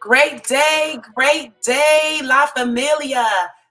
Great day, La Familia.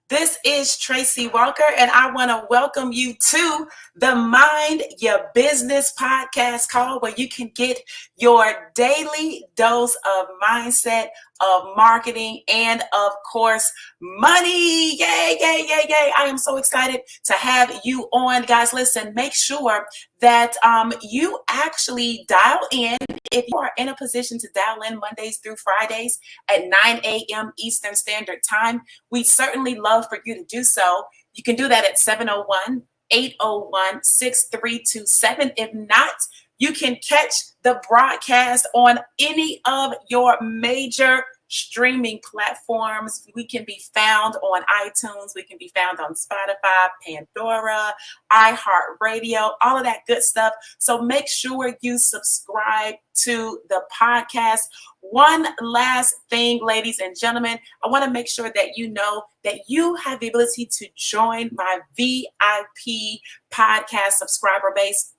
This is Tracy Walker, and I want to welcome you to the Mind Your Business podcast call, where you can get your daily dose of mindset, of marketing, and of course, money. Yay, yay, yay, yay. I am so excited to have you on. Guys, listen, make sure that you actually dial in. If you are in a position to dial in Mondays through Fridays at 9 a.m. Eastern Standard Time, we certainly love for you to do so. You can do that at 701-801-6327. If not, you can catch the broadcast on any of your major streaming platforms. We can be found on iTunes. We can be found on Spotify, Pandora, iHeartRadio, all of that good stuff. So make sure you subscribe to the podcast. One last thing, ladies and gentlemen, I want to make sure that you know that you have the ability to join my VIP podcast subscriber base.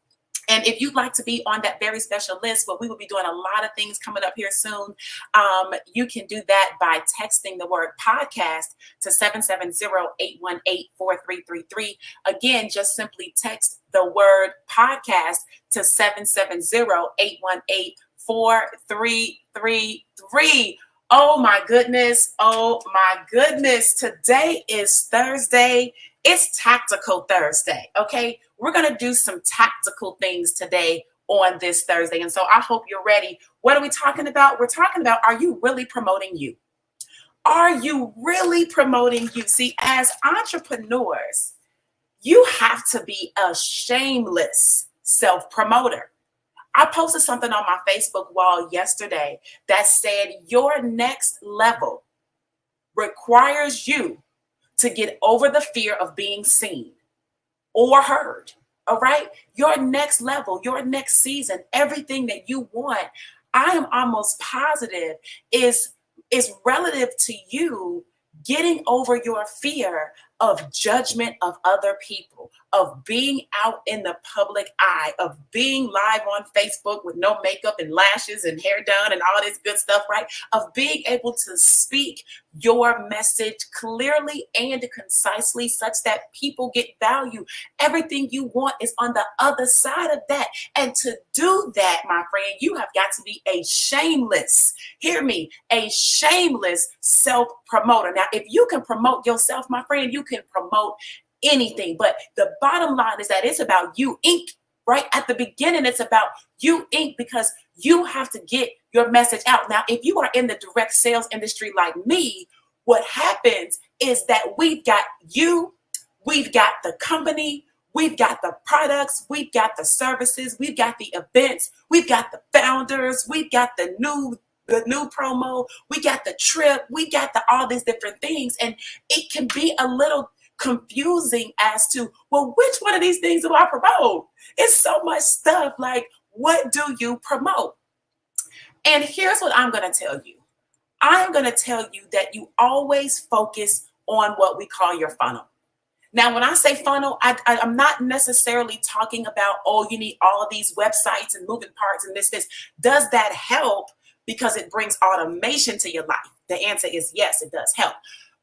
And if you'd like to be on that very special list, where we will be doing a lot of things coming up here soon, you can do that by texting the word podcast to 770-818-4333. Again, just simply text the word podcast to 770-818-4333. Oh my goodness. Today is Thursday. It's Tactical Thursday, okay? We're going to do some tactical things today on this Thursday. And so I hope you're ready. What are we talking about? We're talking about, are you really promoting you? Are you really promoting you? See, as entrepreneurs, you have to be a shameless self-promoter. I posted something on my Facebook wall yesterday that said your next level requires you to get over the fear of being seen or heard. All right. Your next level, your next season, everything that you want, I am almost positive is relative to you getting over your fear of judgment of other people, of being out in the public eye, of being live on Facebook with no makeup and lashes and hair done and all this good stuff, right? Of being able to speak your message clearly and concisely such that people get value. Everything you want is on the other side of that. And to do that, my friend, you have got to be a shameless, hear me, a shameless self-promoter. Now, if you can promote yourself, my friend, you can promote anything. But the bottom line is that it's about you, Inc. Right at the beginning, it's about you, Inc. Because you have to get your message out. Now, if you are in the direct sales industry like me, what happens is that we've got you, we've got the company, we've got the products, we've got the services, we've got the events, we've got the founders, we've got the new promo, we got the trip, we got all these different things. And it can be a little confusing as to, well, which one of these things do I promote? It's so much stuff. Like, what do you promote? And here's what I'm going to tell you. I'm going to tell you that you always focus on what we call your funnel. Now, when I say funnel, I'm not necessarily talking about, oh, you need all of these websites and moving parts and this. Does that help because it brings automation to your life? The answer is yes, it does help.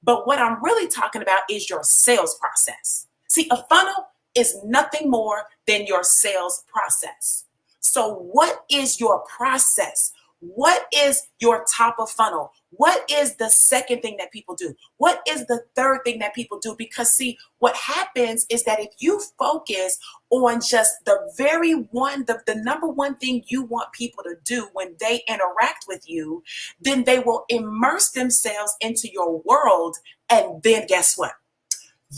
But what I'm really talking about is your sales process. See, a funnel is nothing more than your sales process. So what is your process? What is your top of funnel? What is the second thing that people do? What is the third thing that people do? Because see, what happens is that if you focus on just the very one, the number one thing you want people to do when they interact with you, then they will immerse themselves into your world. And then guess what?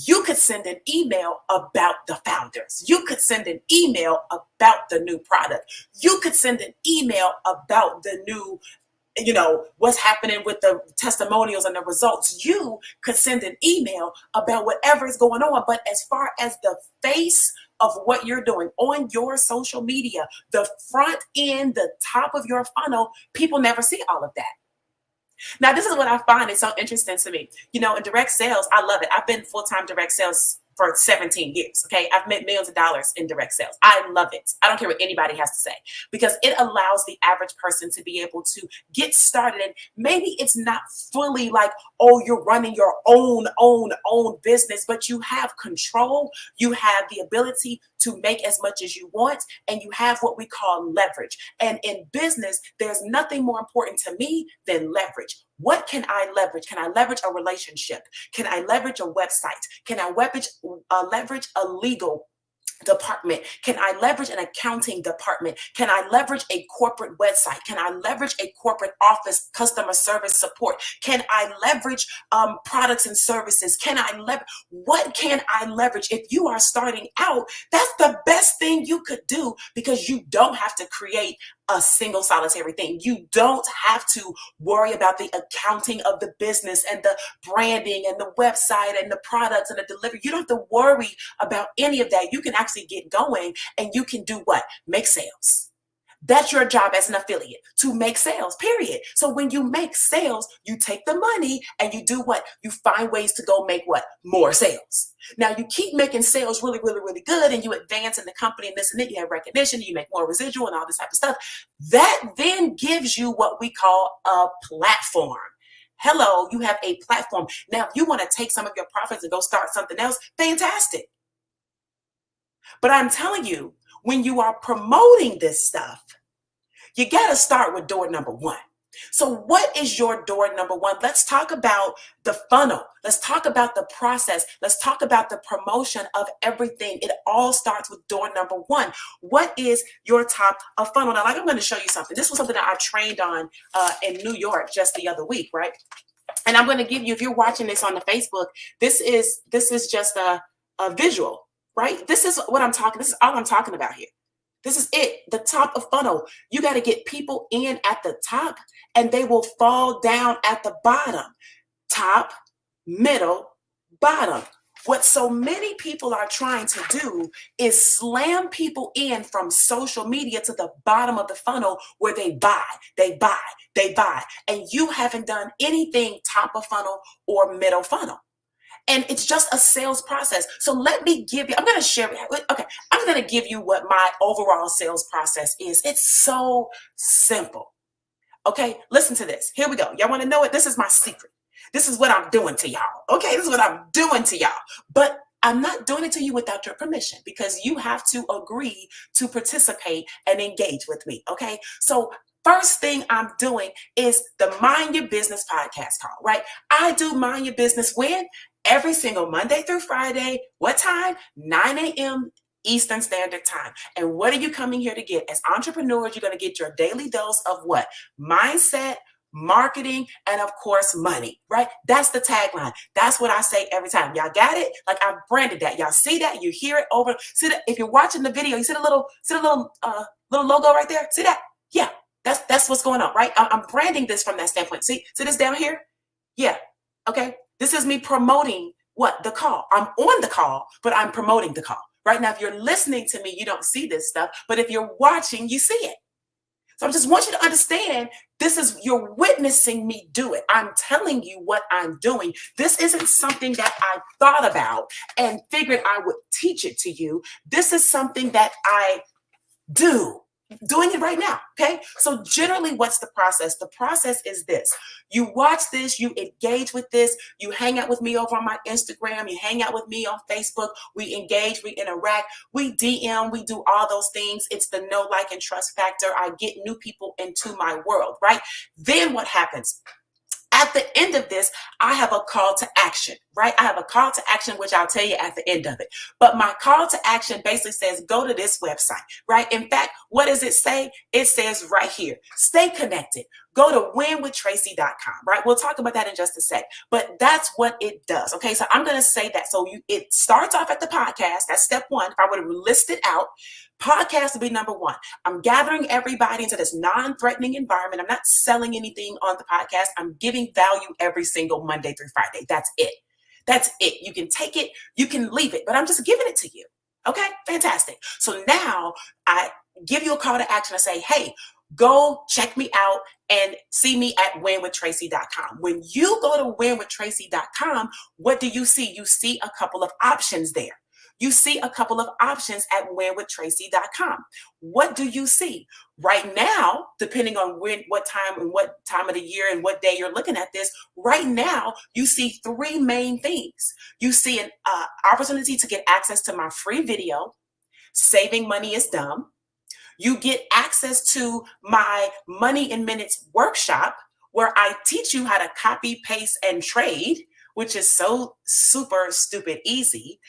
You could send an email about the founders. You could send an email about the new product. You could send an email about the new, what's happening with the testimonials and the results. You could send an email about whatever is going on. But as far as the face of what you're doing on your social media, the front end, the top of your funnel, people never see all of that. Now, this is what I find is so interesting to me. In direct sales, I love it. I've been full-time direct sales for 17 years. Okay. I've made millions of dollars in direct sales. I love it. I don't care what anybody has to say because it allows the average person to be able to get started. And maybe it's not fully like, oh, you're running your own business, but you have control. You have the ability to make as much as you want, and you have what we call leverage. And in business, there's nothing more important to me than leverage. What can I leverage? Can I leverage a relationship? Can I leverage a website? Can I leverage a legal department? Can I leverage an accounting department? Can I leverage a corporate website? Can I leverage a corporate office customer service support? Can I leverage products and services? What can I leverage? If you are starting out, that's the best thing you could do because you don't have to create a single solitary thing. You don't have to worry about the accounting of the business and the branding and the website and the products and the delivery. You don't have to worry about any of that. You can actually get going and you can do what? Make sales. That's your job as an affiliate, to make sales, period. So when you make sales, you take the money and you do what? You find ways to go make what? More sales. Now you keep making sales really, really, really good and you advance in the company and this and that, you have recognition, you make more residual and all this type of stuff. That then gives you what we call a platform. Hello, you have a platform. Now, if you want to take some of your profits and go start something else, fantastic. But I'm telling you, when you are promoting this stuff, you got to start with door number one. So what is your door number one? Let's talk about the funnel. Let's talk about the process. Let's talk about the promotion of everything. It all starts with door number one. What is your top of funnel? Now, like I'm going to show you something. This was something that I trained on in New York just the other week, right? And I'm going to give you, if you're watching this on the Facebook, this is just a visual, right? This is what I'm talking. This is all I'm talking about here. This is it, the top of funnel. You got to get people in at the top and they will fall down at the bottom. Top, middle, bottom. What so many people are trying to do is slam people in from social media to the bottom of the funnel where they buy. And you haven't done anything top of funnel or middle funnel. And it's just a sales process. So let me give you, I'm going to give you what my overall sales process is. It's so simple. Okay, listen to this. Here we go. Y'all want to know it? This is my secret. This is what I'm doing to y'all. Okay, this is what I'm doing to y'all. But I'm not doing it to you without your permission because you have to agree to participate and engage with me. Okay, so first thing I'm doing is the Mind Your Business podcast call, right? I do Mind Your Business when? Every single Monday through Friday. What time? 9 a.m. Eastern Standard Time. And what are you coming here to get? As entrepreneurs, you're going to get your daily dose of what? Mindset, marketing, and of course, money, right? That's the tagline. That's what I say every time. Y'all got it? Like I've branded that. Y'all see that? You hear it over. See that? If you're watching the video, you see the little logo right there? See that? Yeah, that's what's going on, right? I'm branding this from that standpoint. See this down here? Yeah. Okay. This is me promoting what? The call. I'm on the call, but I'm promoting the call. Right now, if you're listening to me, you don't see this stuff, but if you're watching, you see it. So I just want you to understand, you're witnessing me do it. I'm telling you what I'm doing. This isn't something that I thought about and figured I would teach it to you. This is something that I do. Doing it right now. Okay. So generally, what's the process? The process is this. You watch this, you engage with this, you hang out with me over on my Instagram, you hang out with me on Facebook, we engage, we interact, we DM, we do all those things. It's the know, like, and trust factor. I get new people into my world, right? Then what happens? At the end of this, I have a call to action, right? I have a call to action, which I'll tell you at the end of it. But my call to action basically says, go to this website, right? In fact, what does it say? It says right here, stay connected. Go to winwithtracy.com, right? We'll talk about that in just a sec, but that's what it does. Okay. So I'm going to say that. So it starts off at the podcast. That's step one. If I were to list it out, podcast would be number one. I'm gathering everybody into this non-threatening environment. I'm not selling anything on the podcast. I'm giving value every single Monday through Friday. That's it. That's it. You can take it, you can leave it, but I'm just giving it to you. Okay, fantastic. So now I give you a call to action. I say, hey, go check me out and see me at winwithtracy.com. When you go to winwithtracy.com, what do you see? You see a couple of options there. You see a couple of options at winwithtracy.com. What do you see? Right now, depending on what time of the year and what day you're looking at this, right now, you see three main things. You see an opportunity to get access to my free video, Saving Money is Dumb. You get access to my Money in Minutes workshop, where I teach you how to copy, paste, and trade, which is so super stupid easy.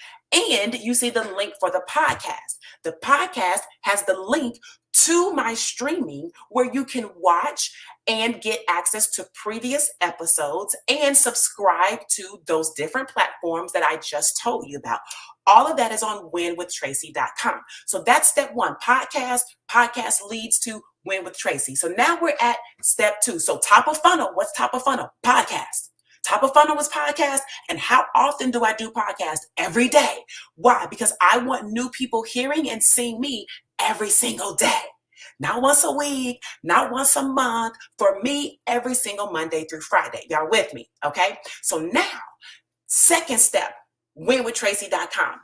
And you see the link for the podcast. The podcast has the link to my streaming, where you can watch and get access to previous episodes and subscribe to those different platforms that I just told you about. All of that is on winwithtracy.com. So that's step one, podcast. Podcast leads to Win with Tracy. So now we're at step two. So top of funnel, what's top of funnel? Podcast. Top of funnel was podcast. And how often do I do podcast? Every day. Why? Because I want new people hearing and seeing me every single day. Not once a week, not once a month. For me, every single Monday through Friday. Y'all with me? Okay. So now, second step, winwithtracy.com.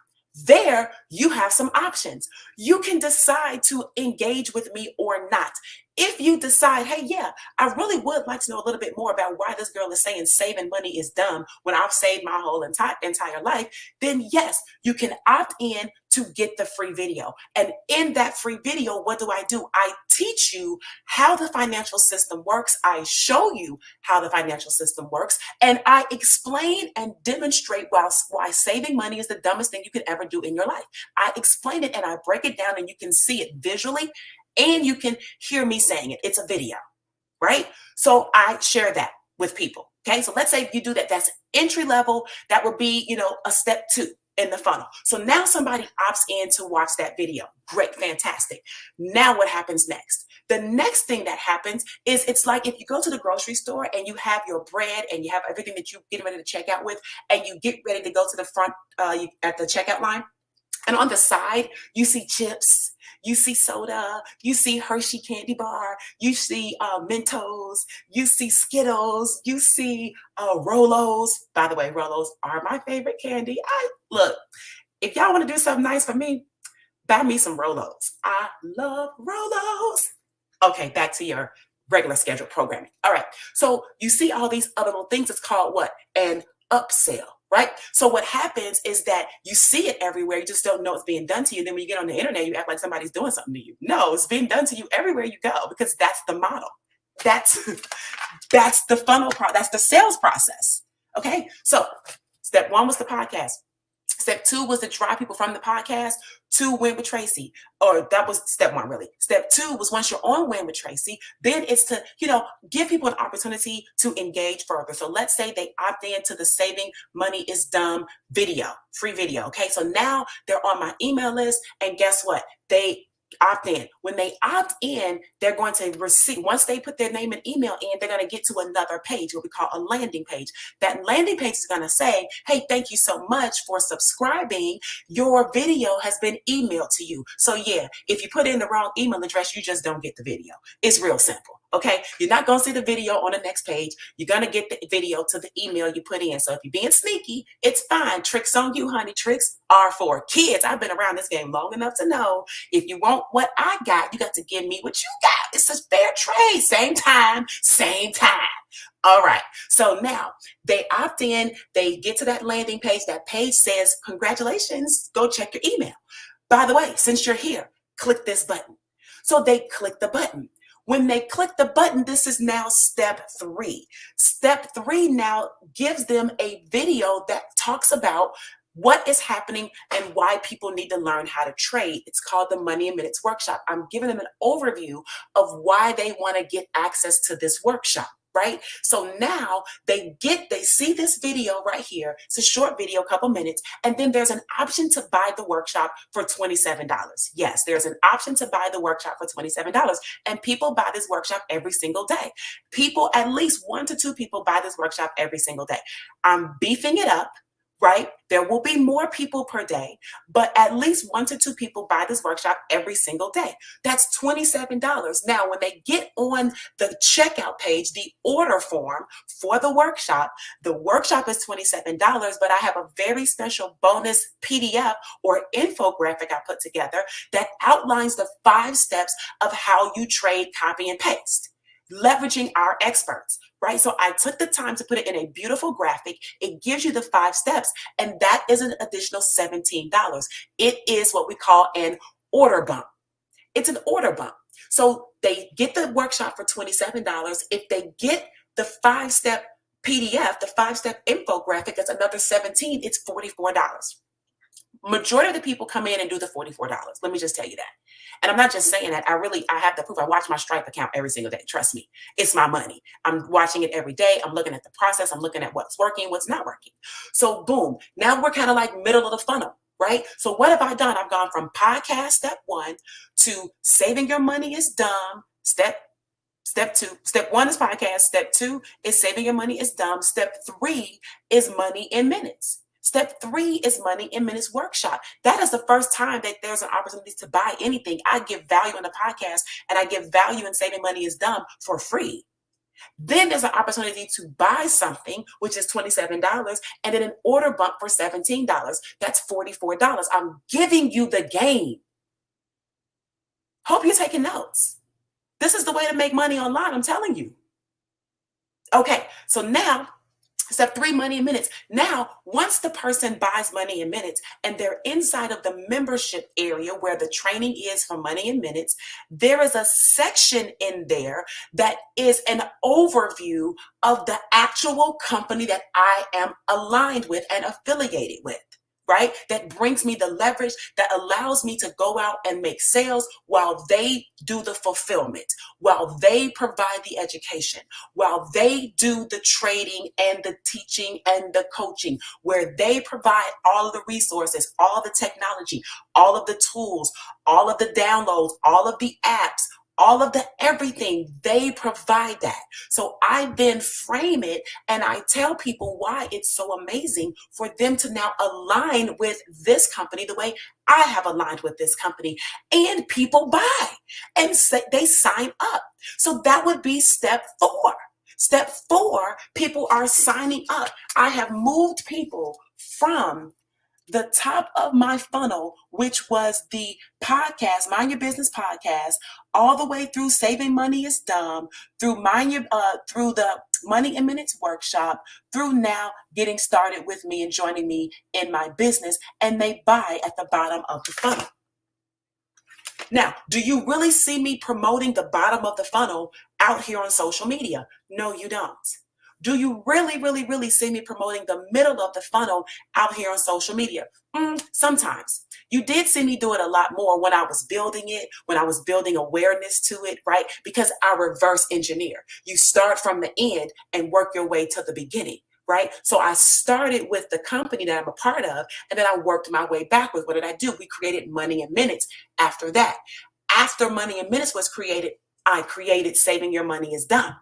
There, you have some options. You can decide to engage with me or not. If you decide, hey, yeah, I really would like to know a little bit more about why this girl is saying saving money is dumb when I've saved my whole entire life, then yes, you can opt in to get the free video. And in that free video, what do? I teach you how the financial system works. I show you how the financial system works. And I explain and demonstrate why saving money is the dumbest thing you could ever do in your life. I explain it and I break it down, and you can see it visually and you can hear me saying it. It's a video, right? So I share that with people. Okay. So let's say you do that. That's entry level. That would be, a step two in the funnel. So now somebody opts in to watch that video. Great. Fantastic. Now what happens next? The next thing that happens is, it's like if you go to the grocery store and you have your bread and you have everything that you get ready to check out with, and you get ready to go to the front at the checkout line. And on the side, you see chips, you see soda, you see Hershey candy bar, you see Mentos, you see Skittles, you see Rolos. By the way, Rolos are my favorite candy. Look, if y'all want to do something nice for me, buy me some Rolos. I love Rolos. Okay, back to your regular scheduled programming. All right, so you see all these other little things. It's called what? An upsell. Right? So what happens is that you see it everywhere. You just don't know it's being done to you. Then when you get on the internet, you act like somebody's doing something to you. No, it's being done to you everywhere you go, because that's the model. That's the funnel part. That's the sales process. Okay. So step one was the podcast. Step two was to drive people from the podcast to Win with Tracy. Or that was step one, really. Step two was, once you're on Win with Tracy, then it's to, give people an opportunity to engage further. So let's say they opt into the Saving Money is Dumb video, free video. Okay. So now they're on my email list, and guess what? They opt in. When they opt in, they're going to receive, once they put their name and email in, they're going to get to another page, what we call a landing page. That landing page is going to say, hey, thank you so much for subscribing. Your video has been emailed to you. So yeah, if you put in the wrong email address, you just don't get the video. It's real simple. Okay. You're not going to see the video on the next page. You're going to get the video to the email you put in. So if you're being sneaky, it's fine. Tricks on you, honey. Tricks are for kids. I've been around this game long enough to know, if you want what I got, you got to give me what you got. It's a fair trade. Same time, same time. All right. So now they opt in, they get to that landing page. That page says, congratulations, go check your email. By the way, since you're here, click this button. So they click the button. When they click the button, this is now step three. Step three now gives them a video that talks about what is happening and why people need to learn how to trade. It's called the Money in Minutes workshop. I'm giving them an overview of why they want to get access to this workshop. Right? So now they see this video right here. It's a short video, a couple minutes. And then there's an option to buy the workshop for $27. Yes, there's an option to buy the workshop for $27. And people buy this workshop every single day. At least 1 to 2 people buy this workshop every single day. I'm beefing it up right? There will be more people per day, but at least 1 to 2 people buy this workshop every single day. That's $27. Now, when they get on the checkout page, the order form for the workshop is $27, but I have a very special bonus PDF or infographic I put together that outlines the 5 steps of how you trade, copy, and paste, leveraging our experts, right? So I took the time to put it in a beautiful graphic. It gives you the 5 steps, and that is an additional $17. It is what we call an order bump. It's an order bump. So they get the workshop for $27. If they get the 5-step PDF, the 5-step infographic, that's another $17. It's $44. Majority of the people come in and do the $44. Let me just tell you that. And I'm not just saying that. I have the proof. I watch my Stripe account every single day. Trust me, it's my money. I'm watching it every day. I'm looking at the process. I'm looking at what's working, what's not working. So boom, now we're kind of like middle of the funnel, right? So what have I done? I've gone from podcast step 1 to saving your money is dumb. Step 2. Step 1 is podcast. Step 2 is saving your money is dumb. Step 3 is money in minutes. Step 3 is money in minutes workshop. That is the first time that there's an opportunity to buy anything. I give value on the podcast, and I give value in saving money is dumb for free. Then there's an opportunity to buy something, which is $27, and then an order bump for $17. That's $44. I'm giving you the game. Hope you're taking notes. This is the way to make money online, I'm telling you. Okay, so now, step 3, money in minutes. Now, once the person buys money in minutes and they're inside of the membership area where the training is for money in minutes, there is a section in there that is an overview of the actual company that I am aligned with and affiliated with, right? That brings me the leverage that allows me to go out and make sales while they do the fulfillment, while they provide the education, while they do the trading and the teaching and the coaching, where they provide all of the resources, all of the technology, all of the tools, all of the downloads, all of the apps, all of the everything. They provide that. So I then frame it and I tell people why it's so amazing for them to now align with this company the way I have aligned with this company. And people buy and they sign up. So that would be step 4. Step 4, people are signing up. I have moved people from the top of my funnel, which was the podcast, Mind Your Business podcast, all the way through Saving Money is Dumb, through through the Money in Minutes workshop, through now getting started with me and joining me in my business, and they buy at the bottom of the funnel. Now, do you really see me promoting the bottom of the funnel out here on social media? No, you don't. Do you really see me promoting the middle of the funnel out here on social media? Sometimes. You did see me do it a lot more when I was building it, when I was building awareness to it, right? Because I reverse engineer. You start from the end and work your way to the beginning, right? So I started with the company that I'm a part of, and then I worked my way backwards. What did I do? We created Money in Minutes after that. After Money in Minutes was created, I created Saving Your Money is Dumb.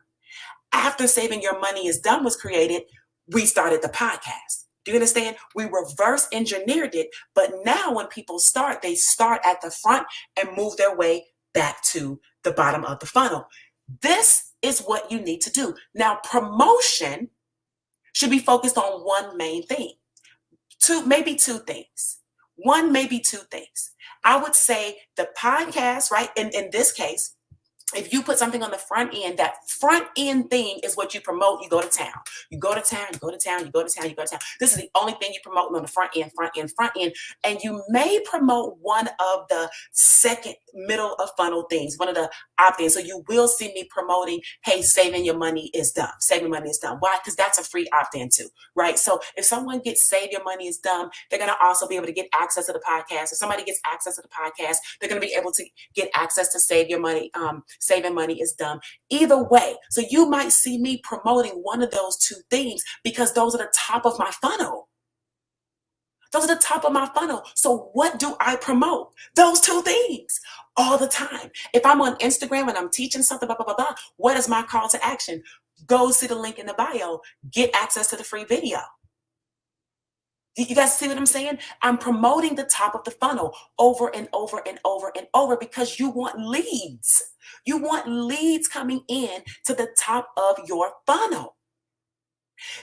After Saving Your Money is Done was created, we started the podcast. Do you understand? We reverse engineered it, but now when people start, they start at the front and move their way back to the bottom of the funnel. This is what you need to do. Now, promotion should be focused on one main thing. Maybe two things. One, maybe 2 things. I would say the podcast, right? In this case, if you put something on the front end, that front end thing is what you promote. You go to town. You go to town, you go to town, you go to town, you go to town. This is the only thing you promote on the front end. And you may promote one of the second middle of funnel things, one of the opt-ins. So you will see me promoting, hey, saving your money is dumb. Saving money is dumb. Why? Because that's a free opt-in too, right? So if someone gets Save Your Money is Dumb, they're going to also be able to get access to the podcast. If somebody gets access to the podcast, they're going to be able to get access to Save Your Money, Saving Money is Dumb. Either way, so you might see me promoting one of those 2 things because those are the top of my funnel. Those are the top of my funnel. So what do I promote? Those 2 things all the time. If I'm on Instagram and I'm teaching something, blah, blah, blah, blah, what is my call to action? Go see the link in the bio. Get access to the free video. You guys see what I'm saying? I'm promoting the top of the funnel over and over and over and over because you want leads. You want leads coming in to the top of your funnel.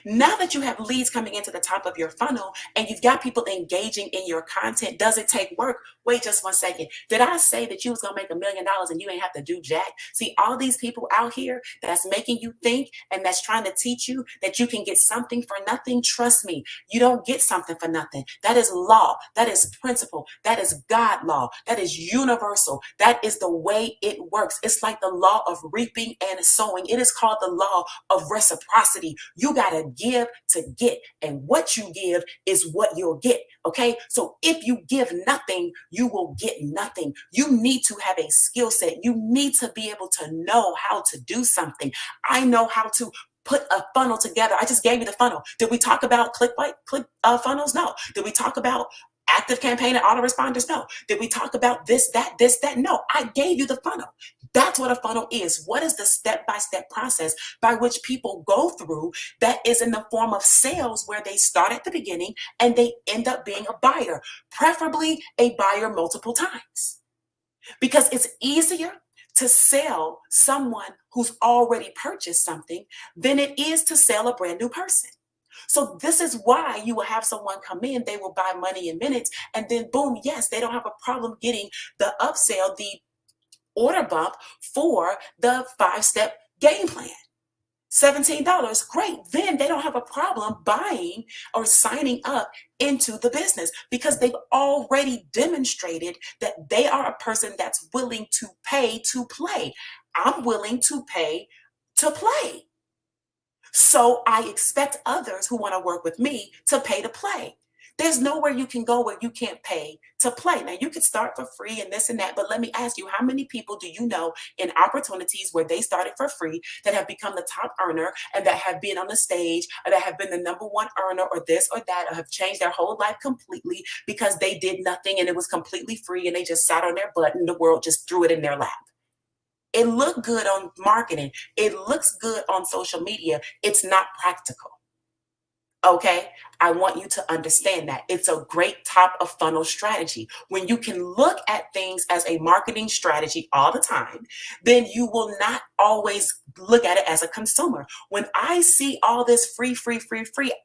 Now that you have leads coming into the top of your funnel and you've got people engaging in your content, does it take work? Wait just 1 second. Did I say that you was gonna make $1 million and you ain't have to do jack? See, all these people out here that's making you think and that's trying to teach you that you can get something for nothing, trust me, you don't get something for nothing. That is law. That is principle. That is God law. That is universal. That is the way it works. It's like the law of reaping and sowing. It is called the law of reciprocity. You got to give to get, and what you give is what you'll get. Okay, so if you give nothing, you will get nothing. You need to have a skill set. You need to be able to know how to do something. I know how to put a funnel together. I just gave you the funnel. Did we talk about click funnels? No. Did we talk about active campaign and autoresponders? No. Did we talk about this, that? No. I gave you the funnel. That's what a funnel is. What is the step-by-step process by which people go through that is in the form of sales where they start at the beginning and they end up being a buyer, preferably a buyer multiple times, because it's easier to sell someone who's already purchased something than it is to sell a brand new person. So this is why you will have someone come in, they will buy money in minutes, and then boom, yes, they don't have a problem getting the upsell, the order bump for the 5-step game plan. $17, great. Then they don't have a problem buying or signing up into the business because they've already demonstrated that they are a person that's willing to pay to play. I'm willing to pay to play. So I expect others who want to work with me to pay to play. There's nowhere you can go where you can't pay to play. Now, you could start for free and this and that, but let me ask you, how many people do you know in opportunities where they started for free that have become the top earner and that have been on the stage or that have been the #1 earner or this or that, or have changed their whole life completely because they did nothing and it was completely free and they just sat on their butt and the world just threw it in their lap? It looked good on marketing. It looks good on social media. It's not practical. Okay, I want you to understand that it's a great top of funnel strategy. When you can look at things as a marketing strategy all the time, then you will not always look at it as a consumer. When I see all this free,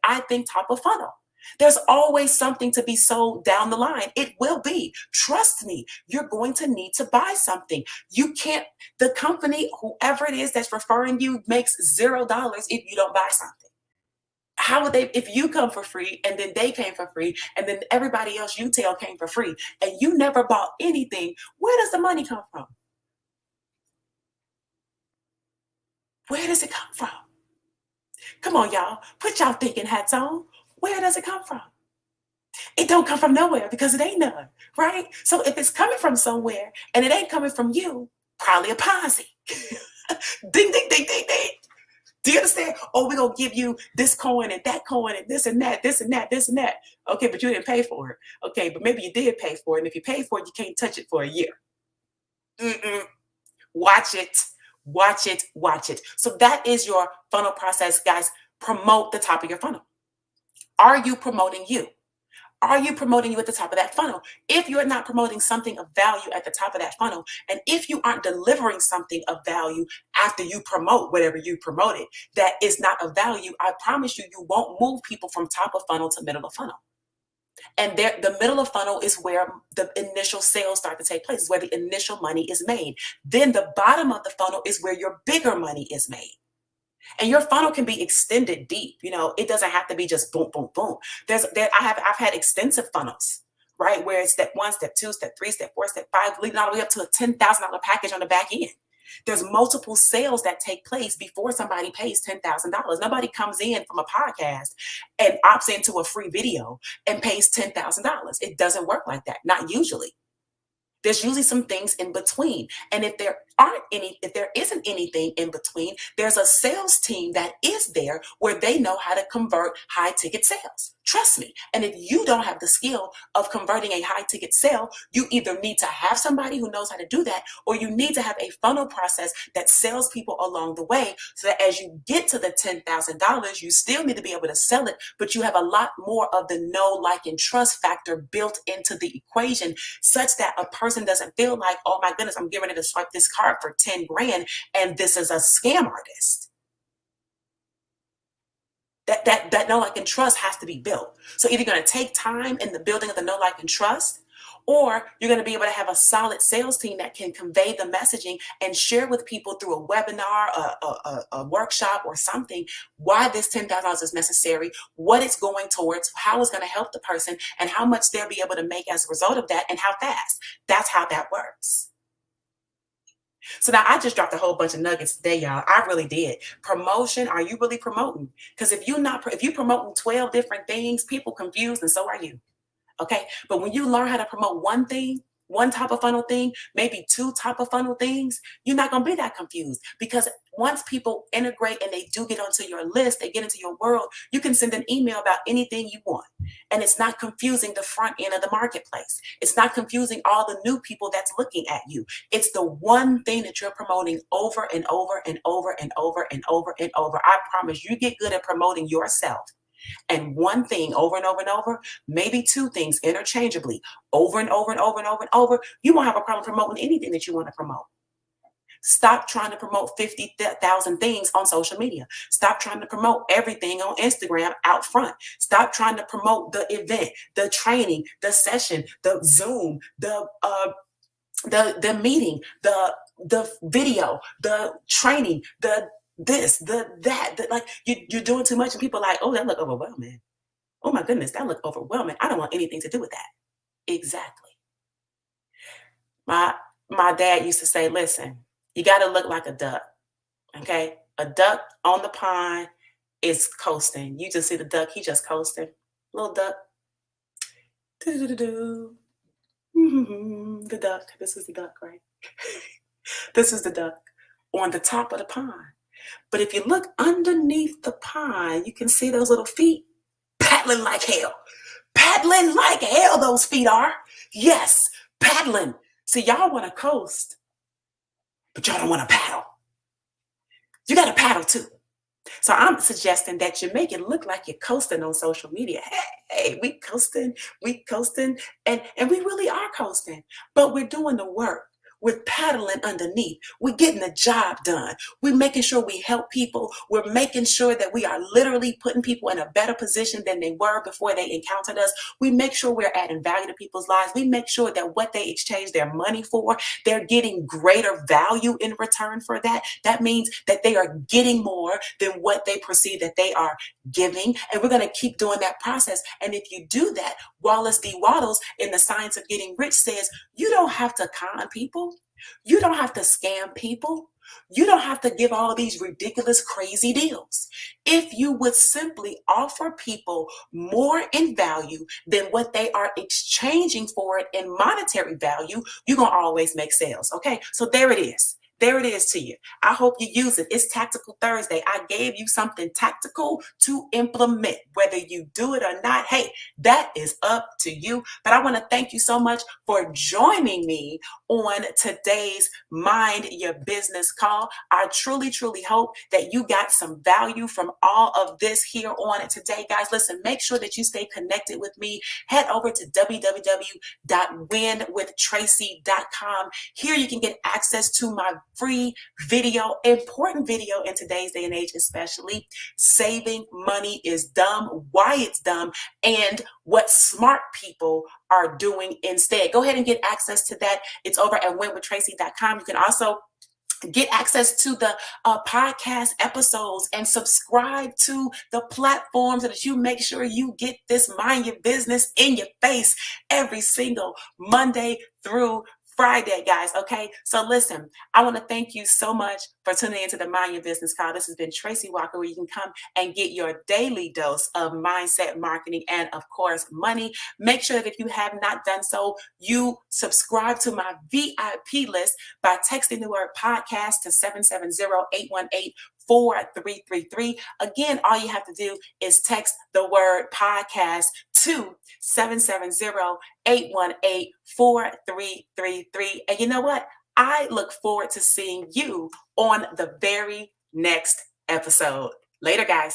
I think top of funnel. There's always something to be sold down the line. It will be. Trust me, you're going to need to buy something. You can't, the company, whoever it is that's referring you, makes $0 if you don't buy something. How would they, if you come for free and then they came for free and then everybody else you tell came for free and you never bought anything, where does the money come from? Where does it come from? Come on, y'all, put y'all thinking hats on. Where does it come from? It don't come from nowhere because it ain't none, right? So if it's coming from somewhere and it ain't coming from you, probably a Ponzi. Ding, ding, ding, ding, ding. Do you understand? Oh, we're going to give you this coin and that coin and this and that, this and that, this and that. Okay, but you didn't pay for it. Okay, but maybe you did pay for it. And if you paid for it, you can't touch it for a year. Mm-mm. Watch it. Watch it. Watch it. So that is your funnel process, guys. Promote the top of your funnel. Are you promoting you? Are you promoting you at the top of that funnel? If you're not promoting something of value at the top of that funnel, and if you aren't delivering something of value after you promote whatever you promoted that is not of value, I promise you, you won't move people from top of funnel to middle of funnel. And there, the middle of funnel is where the initial sales start to take place, is where the initial money is made. Then the bottom of the funnel is where your bigger money is made. And your funnel can be extended deep. You know, it doesn't have to be just boom, boom, boom. I've had extensive funnels, right? Where it's step 1, step 2, step 3, step 4, step 5, leading all the way up to a $10,000 package on the back end. There's multiple sales that take place before somebody pays $10,000. Nobody comes in from a podcast and opts into a free video and pays $10,000. It doesn't work like that. Not usually. There's usually some things in between. And if there if there isn't anything in between, there's a sales team that is there where they know how to convert high ticket sales. Trust me. And if you don't have the skill of converting a high ticket sale, you either need to have somebody who knows how to do that, or you need to have a funnel process that sells people along the way, so that as you get to the $10,000, you still need to be able to sell it, but you have a lot more of the know, like, and trust factor built into the equation, such that a person doesn't feel like, oh my goodness, I'm getting ready to swipe this card for 10 grand and this is a scam artist. That know, like, and trust has to be built. So either you're going to take time in the building of the know, like, and trust, or you're going to be able to have a solid sales team that can convey the messaging and share with people through a webinar, a workshop, or something, why this $10,000 is necessary, what it's going towards, how it's going to help the person, and how much they'll be able to make as a result of that, and how fast. That's how that works. So now I just dropped a whole bunch of nuggets today, y'all. I really did. Promotion, are you really promoting? Because if you're promoting 12 different things, people confused, and so are you. Okay. But when you learn how to promote one thing, one top of funnel thing, maybe two top of funnel things, you're not going to be that confused, because once people integrate and they do get onto your list, they get into your world, you can send an email about anything you want. And it's not confusing the front end of the marketplace. It's not confusing all the new people that's looking at you. It's the one thing that you're promoting over and over and over and over and over and over. I promise you get good at promoting yourself. And one thing over and over and over, maybe two things interchangeably, over and over and over and over and over, you won't have a problem promoting anything that you want to promote. Stop trying to promote 50,000 things on social media. Stop trying to promote everything on Instagram out front. Stop trying to promote the event, the training, the session, the Zoom, the meeting, the video, the training, like you're doing too much, and people are like, oh, that look overwhelming. Oh my goodness, that look overwhelming. I don't want anything to do with that. Exactly. My dad used to say, listen, you got to look like a duck. Okay. A duck on the pond is coasting. You just see the duck, he just coasting. Little duck. The duck. This is the duck, right? This is the duck on the top of the pond. But if you look underneath the pond, you can see those little feet paddling like hell. Paddling like hell, those feet are. Yes, paddling. See, y'all want to coast, but y'all don't want to paddle. You got to paddle too. So I'm suggesting that you make it look like you're coasting on social media. Hey, we coasting, and we really are coasting, but we're doing the work. We're paddling underneath. We're getting the job done. We're making sure we help people. We're making sure that we are literally putting people in a better position than they were before they encountered us. We make sure we're adding value to people's lives. We make sure that what they exchange their money for, they're getting greater value in return for that. That means that they are getting more than what they perceive that they are giving. And we're going to keep doing that process. And if you do that, Wallace D. Waddles in The Science of Getting Rich says, you don't have to con people. You don't have to scam people. You don't have to give all these ridiculous, crazy deals. If you would simply offer people more in value than what they are exchanging for it in monetary value, you're going to always make sales. Okay, so there it is. There it is to you. I hope you use it. It's Tactical Thursday. I gave you something tactical to implement. Whether you do it or not, hey, that is up to you. But I want to thank you so much for joining me on today's Mind Your Business call. I truly, truly hope that you got some value from all of this here on today. Guys, listen, make sure that you stay connected with me. Head over to www.winwithtracy.com. Here you can get access to my free video, important video in today's day and age, especially saving money is dumb, why it's dumb, and what smart people are doing instead. Go ahead and get access to that. It's over at winwithtracy.com. You can also get access to the podcast episodes and subscribe to the platform so that you make sure you get this Mind Your Business in your face every single Monday through Friday, guys. Okay. So listen, I want to thank you so much for tuning into the Mind Your Business Call. This has been Tracy Walker, where you can come and get your daily dose of mindset marketing and, of course, money. Make sure that if you have not done so, you subscribe to my VIP list by texting the word podcast to 770-818-4333. Again, all you have to do is text the word podcast to 770-818-4333. And you know what? I look forward to seeing you on the very next episode. Later, guys.